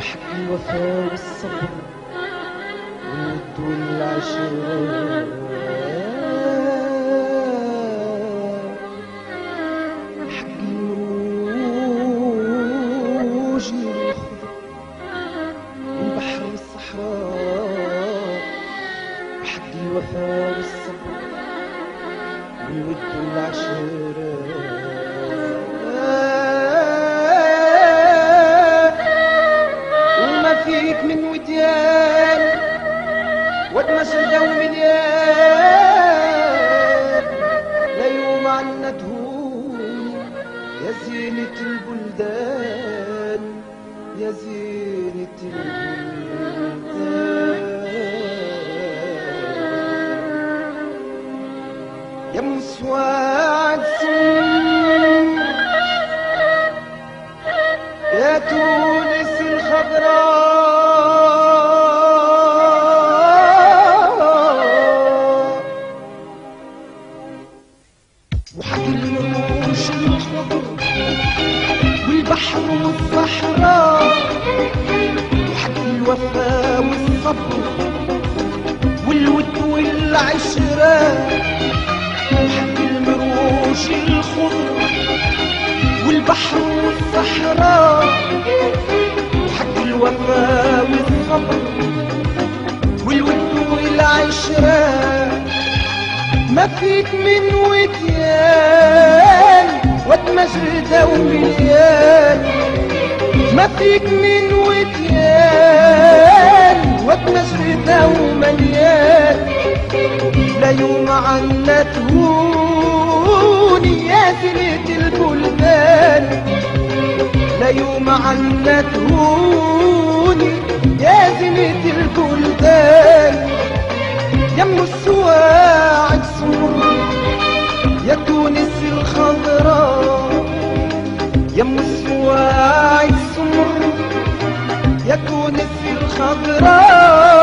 حق الوفا والصبر والود والعشرة حق المروج والخضر والبحر والصحراء حق الوفا والصبر والود والعشرة فيك من وديان وتمسجة ومليان لا يوم عنا تهون يا زينة البلدان يا زينة البلدان يا مسواد سمر يا تونس الخضراء وحق الرموش الخضر والبحر والصحراء وحق الوفا والصبر والود والعشرة وحق المروش الخضر والبحر والصحراء وحق الوفا والصبر والود والعشرة ما فيك من وديان وتمجردة ومليان ما فيك من وديان وتمجردة ومليان لا يوم عنا تهوني يا زينة البلدان لا يوم عنا تهوني يا زينة البلدان يا ام السواعد سمر يا تونس الخضراء يا ام السواعد سمر يا تونس الخضراء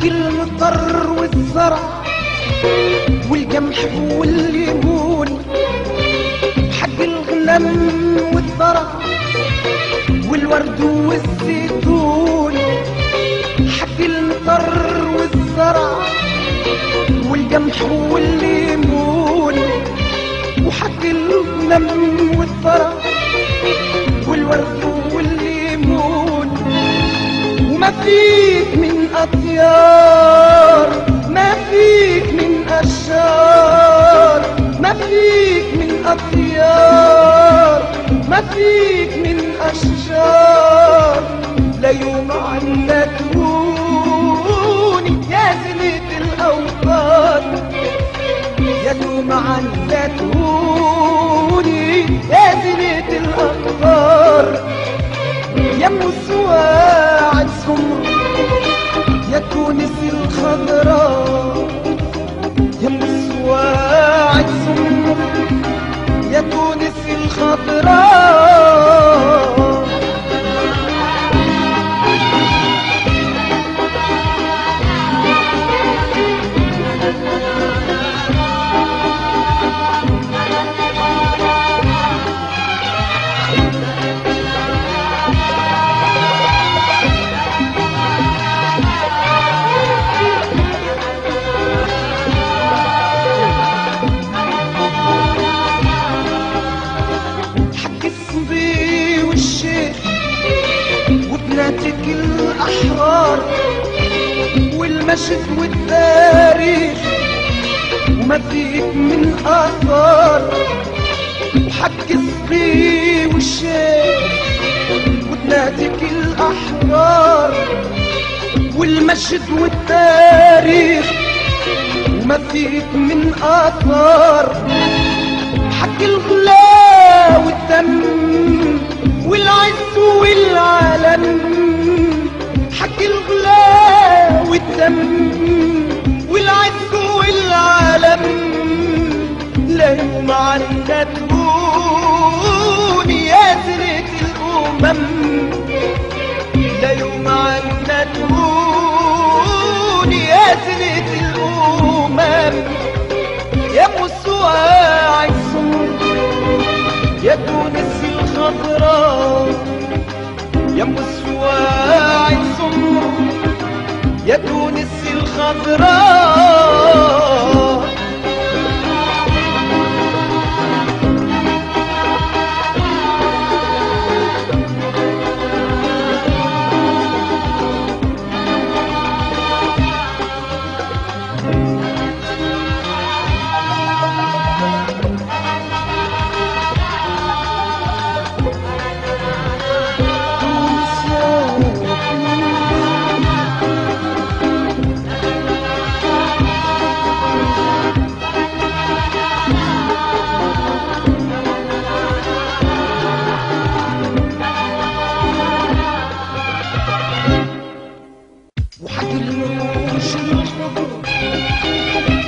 المطر والزرع والقمح والليمون حق الغنم والذرع والورد والزيتون حق المطر والزرع والقمح والليمون وحق الغنم والذرع والورد والليمون وما فيك من أطيار ما فيك من أشجار ما فيك من أطيار ما فيك من أشجار لا يوم عنا تهوني يا زينة الأوطان يا يوم عنا تهوني يا زينة الأقطار يا ام السواعد سمر يا تونس الخضراء يا ام السواعد سمر يا تونس الخضراء وبناتك الأحرار والمجد والتاريخ وما فيك من آثار وحق الصبي والشيخ وبناتك الأحرار والمجد والتاريخ وما فيك من آثار حق الغلا والدم والعز والعلم حق تهوني يا زينة الأمم، يا أم السواع السمر، يا تونس الخضراء، يا أم السواع السمر، يا تونس الخضراء.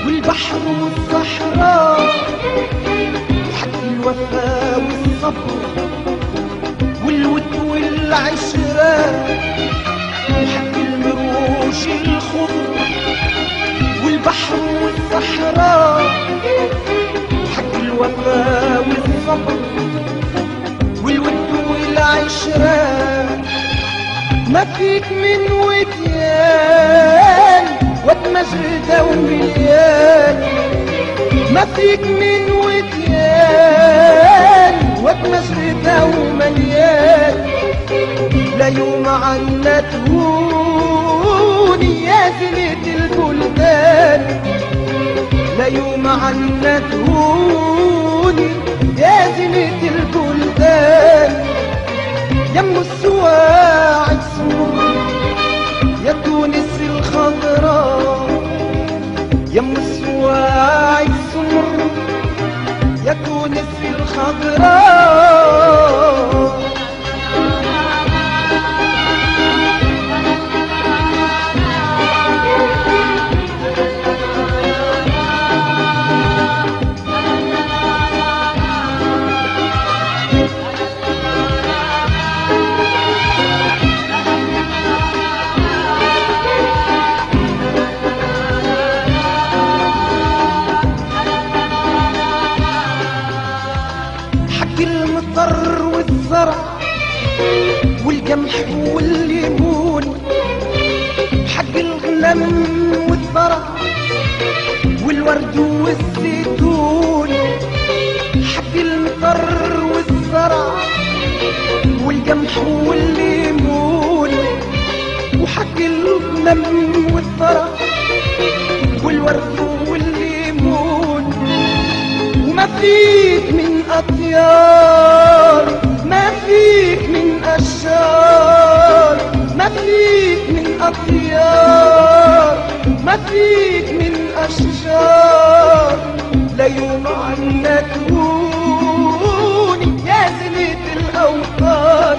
والبحر والصحراء وحق الوفا والصبر والود والعشرة وحق المروج الخضر والبحر والصحراء وحق الوفا والصبر والود والعشرة. ما فيك من وديان وتمجردة ومليان، ما فيك من وديان وتمجردة ومليان. لا يوم عنا تهوني يا زينة البلدان، لا يوم عنا تهوني يا زينة البلدان. يا أم السواع السمر، يا تونس الخضراء، يا أم السواع السمر، يا تونس الخضراء. المطر والزرع والقمح والليمون، حق الغنم والثرى والورد والزيتون. حق المطر والزرع والقمح والليمون وحق الغنم والثرى والورد والليمون. وما فيك من أطيار، ما فيك من أشجار، ما فيك من أطيار، ما فيك من أشجار. لا يوم عنا تهوني يا زينة الأوطان،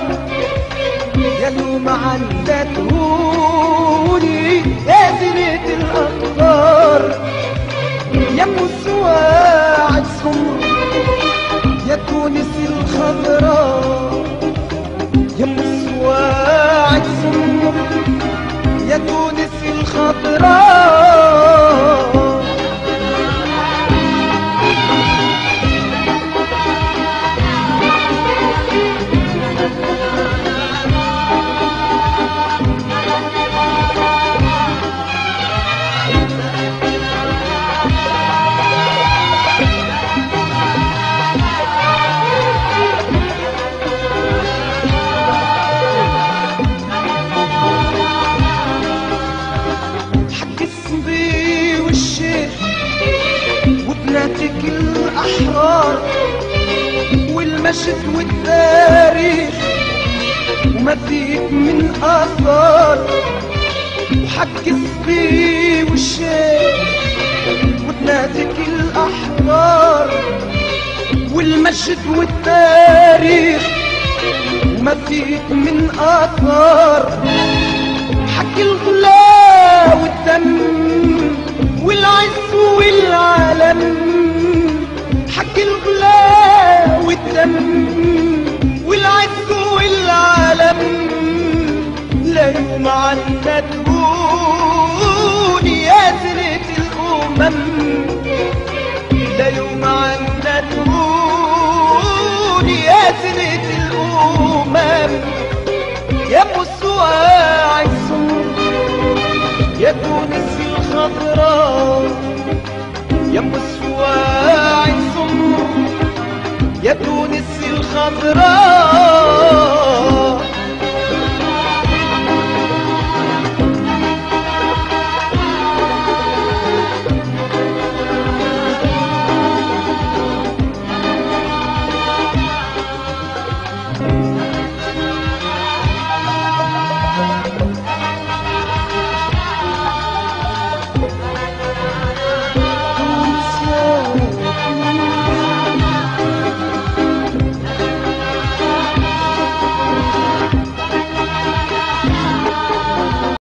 يا يوم عنا تهوني يا زينة الأقطار. يا أم السواع السمر، يا تونس الخضراء، يا أم السواع السمر، يا تونس الخضراء. وبناتك الأحرار والمجد والتاريخ وما فيك من آثار. وحق الصبي والشيخ وبناتك الأحرار والمجد والتاريخ وما فيك من آثار. حق الغلا والدم والعز والعالم، حق الغلا والدم والعز والعالم. لا يوم عنا عنا تهون يا زينة الأمم، لا يوم عنا تهون يا زينة الأمم، يا أم السواع السمر يا تونس الخضراء، يا أم السواع السمر يا تونس الخضراء،